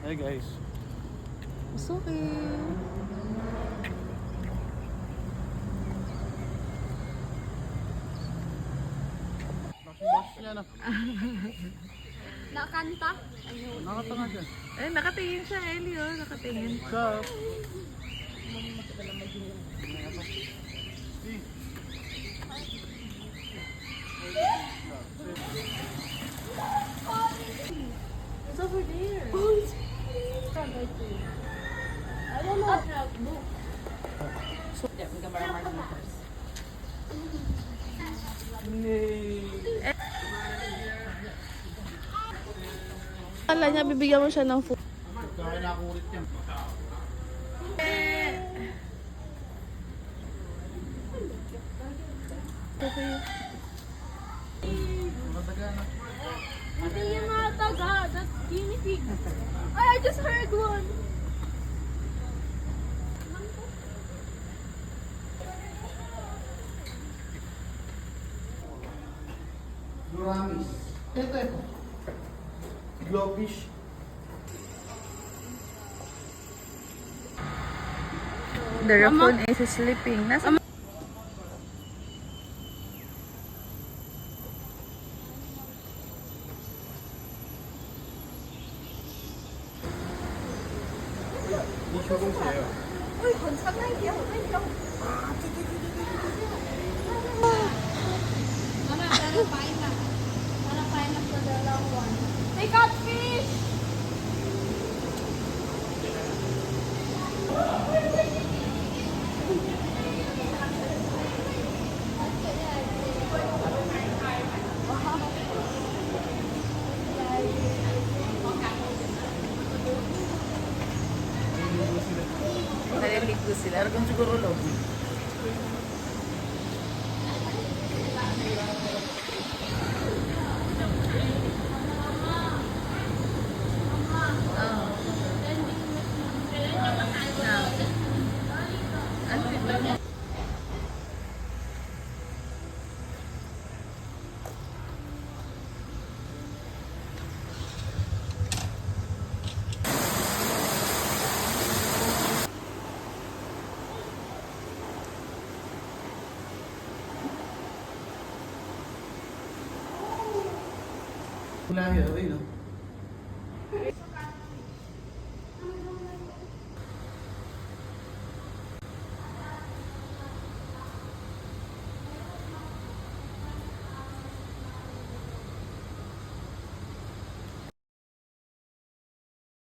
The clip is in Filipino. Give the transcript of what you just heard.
Hey guys. It's okay. Boss niya na. Nakakanta? Nakatanga siya. Eh, nakatingin siya, Ellie, oh. Nakatingin. Sa... It's over there. I don't know. So, yeah, we can borrow my first. Kala niya, bibigyan mo siya ng food. Kaya na ako ulit yan. Okay. Hindi yung mga taga. That's guinea pig. Ay, I just heard one. Duramis. Ito. Glowfish. The raccoon is sleeping. Nasa... Show Uy, konsak na hindi ako. Mama, para pineapple. Para pineapple the long one. They got fish! Naliligo sila. Meron siguro loob. Wala yun, no?